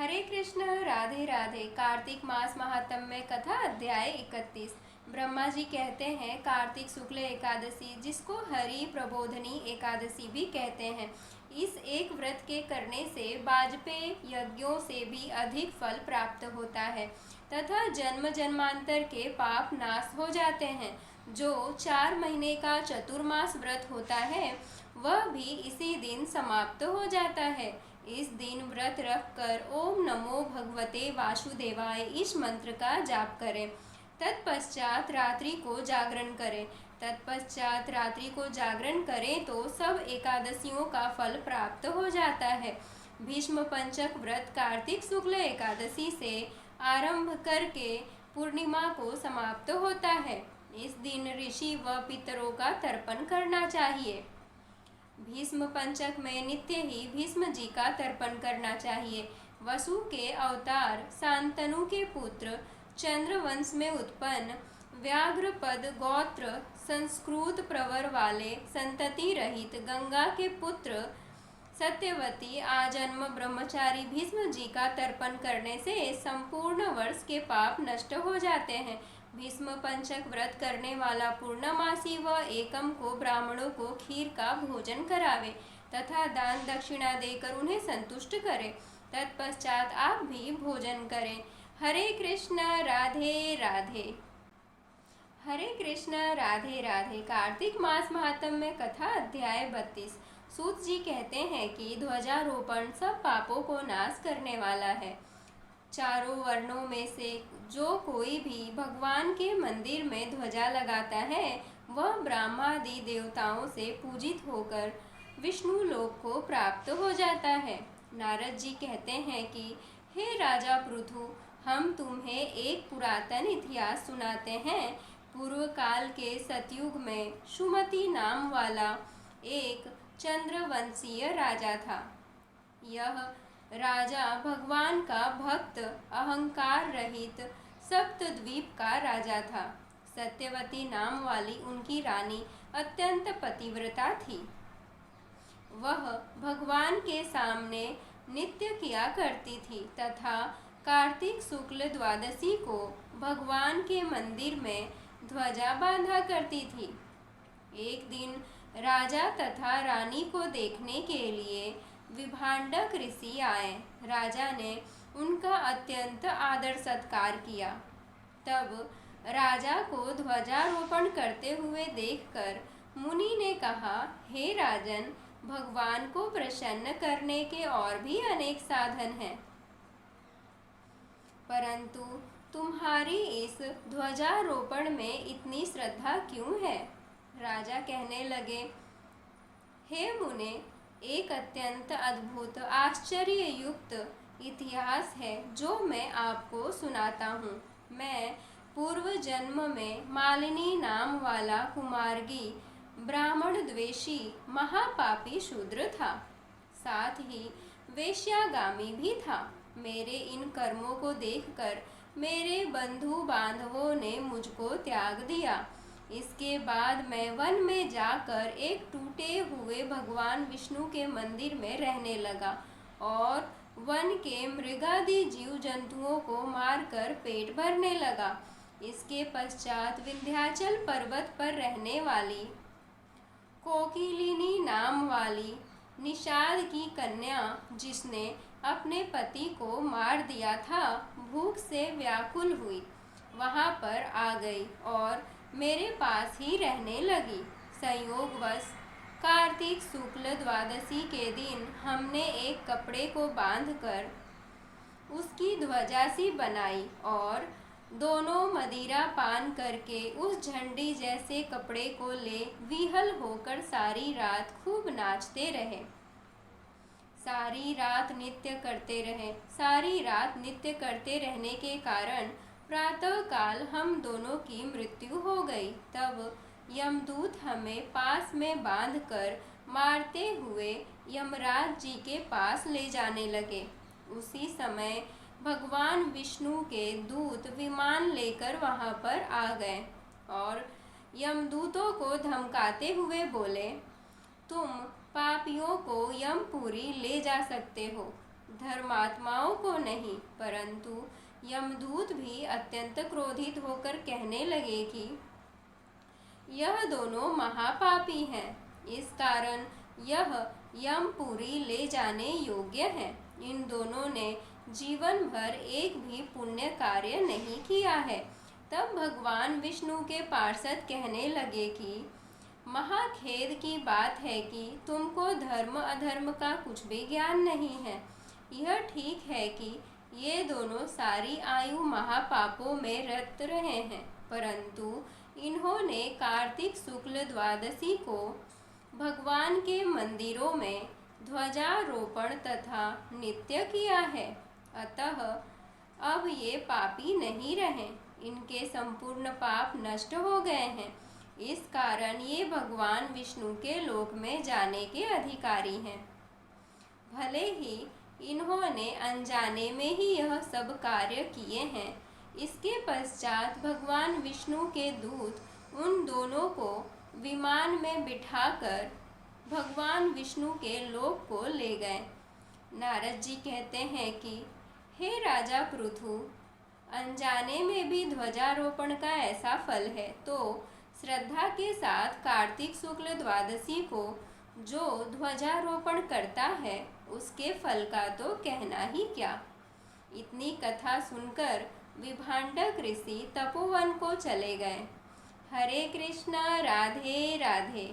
हरे कृष्ण राधे राधे। कार्तिक मास महात्म्य कथा अध्याय 31। ब्रह्मा जी कहते हैं कार्तिक शुक्ल एकादशी, जिसको हरि प्रबोधनी एकादशी भी कहते हैं, इस एक व्रत के करने से वाजपेय यज्ञों से भी अधिक फल प्राप्त होता है तथा जन्म जन्मांतर के पाप नाश हो जाते हैं। जो 4 महीने का चतुर्मास व्रत होता है वह भी इसी दिन समाप्त हो जाता है। इस दिन व्रत रखकर ओम नमो भगवते वासुदेवाय इस मंत्र का जाप करें। तत्पश्चात रात्रि को जागरण करें तो सब एकादशियों का फल प्राप्त हो जाता है। भीष्म पंचक व्रत कार्तिक शुक्ल एकादशी से आरंभ करके पूर्णिमा को समाप्त होता है। इस दिन ऋषि व पितरों का तर्पण करना चाहिए। भीष्म पंचक में नित्य ही भीष्म जी का तर्पण करना चाहिए। वसु के अवतार शांतनु के पुत्र, चंद्रवंश में उत्पन्न व्याघ्रपद गोत्र संस्कृत प्रवर वाले संतति रहित गंगा के पुत्र सत्यवती आजन्म ब्रह्मचारी भीष्म जी का तर्पण करने से संपूर्ण वर्ष के पाप नष्ट हो जाते हैं। भीष्म पंचक व्रत करने वाला पूर्णमासी व एकम को ब्राह्मणों को खीर का भोजन करावे तथा दान दक्षिणा देकर उन्हें संतुष्ट करे। तत्पश्चात आप भी भोजन करें। हरे कृष्ण राधे राधे। हरे कृष्ण राधे राधे। कार्तिक मास महात्म्य कथा अध्याय 32। सूत जी कहते हैं कि ध्वजारोपण सब पापों को नाश करने वाला है। चारों वर्णों में से जो कोई भी भगवान के मंदिर में ध्वजा लगाता है वह ब्रह्मादि देवताओं से पूजित होकर विष्णु लोक को प्राप्त हो जाता है। नारद जी कहते हैं कि हे राजा पृथु, हम तुम्हें एक पुरातन इतिहास सुनाते हैं। पूर्व काल के सतयुग में सुमति नाम वाला एक चंद्रवंशीय राजा था। यह राजा भगवान का भक्त, अहंकार रहित सप्तद्वीप का राजा था। सत्यवती नाम वाली उनकी रानी अत्यंत पतिव्रता थी। वह भगवान के सामने नित्य किया करती थी तथा कार्तिक शुक्ल द्वादशी को भगवान के मंदिर में ध्वजा बांधा करती थी। एक दिन राजा तथा रानी को देखने के लिए विभांडक ऋषि आए। राजा ने उनका अत्यंत आदर सत्कार किया। तब राजा को ध्वजारोपण करते हुए देखकर मुनि ने कहा, हे राजन, भगवान को प्रसन्न करने के और भी अनेक साधन हैं, परंतु तुम्हारी इस ध्वजारोपण में इतनी श्रद्धा क्यों है? राजा कहने लगे, हे मुने, एक अत्यंत अद्भुत आश्चर्य युक्त इतिहास है जो मैं आपको सुनाता हूँ। मैं पूर्व जन्म में मालिनी नाम वाला कुमार्गी ब्राह्मण द्वेषी महापापी शूद्र था, साथ ही वेश्यागामी भी था। मेरे इन कर्मों को देखकर मेरे बंधु बांधवों ने मुझको त्याग दिया। इसके बाद मैं वन में जाकर एक टूटे हुए भगवान विष्णु के मंदिर में रहने लगा और वन के मृगादि जीव जंतुओं को मारकर पेट भरने लगा। इसके पश्चात विंध्याचल पर्वत पर रहने वाली कोकिलिनी नाम वाली निषाद की कन्या, जिसने अपने पति को मार दिया था, भूख से व्याकुल हुई, वहां पर आ गई और मेरे पास ही रहने लगी। संयोगवश कार्तिक शुक्ल द्वादशी के दिन हमने एक कपड़े को बांधकर उसकी ध्वजा सी बनाई और दोनों मदिरा पान करके उस झंडी जैसे कपड़े को ले विहल होकर सारी रात खूब नाचते रहे। सारी रात नृत्य करते रहने के कारण प्रातः काल हम दोनों की मृत्यु हो गई। तब यमदूत हमें पास में बांधकर मारते हुए यमराज जी के पास ले जाने लगे। उसी समय भगवान विष्णु के दूत विमान लेकर वहां पर आ गए और यमदूतों को धमकाते हुए बोले, तुम पापियों को यमपुरी ले जा सकते हो। धर्मात्माओं को नहीं, परंतु यमदूत भी अत्यंत क्रोधित होकर कहने लगे कि यह दोनों महापापी हैं, इस कारण यह यमपुरी ले जाने योग्य है। इन दोनों ने जीवन भर एक भी पुण्य कार्य नहीं किया है। तब भगवान विष्णु के पार्षद कहने लगे कि महाखेद की बात है कि तुमको धर्म अधर्म का कुछ भी ज्ञान नहीं है। यह ठीक है कि ये दोनों सारी आयु महापापों में रत रहे हैं, परंतु इन्होंने कार्तिक शुक्ल द्वादशी को भगवान के मंदिरों में ध्वजारोपण तथा नित्य किया है, अतः अब ये पापी नहीं रहे, इनके संपूर्ण पाप नष्ट हो गए हैं। इस कारण ये भगवान विष्णु के लोक में जाने के अधिकारी हैं। भले ही इन्होंने अनजाने में ही यह सब कार्य किए हैं। इसके पश्चात भगवान विष्णु के दूत उन दोनों को विमान में बिठाकर भगवान विष्णु के लोक को ले गए। नारद जी कहते हैं कि हे राजा पृथु, अनजाने में भी ध्वजारोपण का ऐसा फल है, तो श्रद्धा के साथ कार्तिक शुक्ल द्वादशी को जो ध्वजारोपण करता है उसके फल का तो कहना ही क्या। इतनी कथा सुनकर विभांडक ऋषि तपोवन को चले गए। हरे कृष्णा, राधे राधे।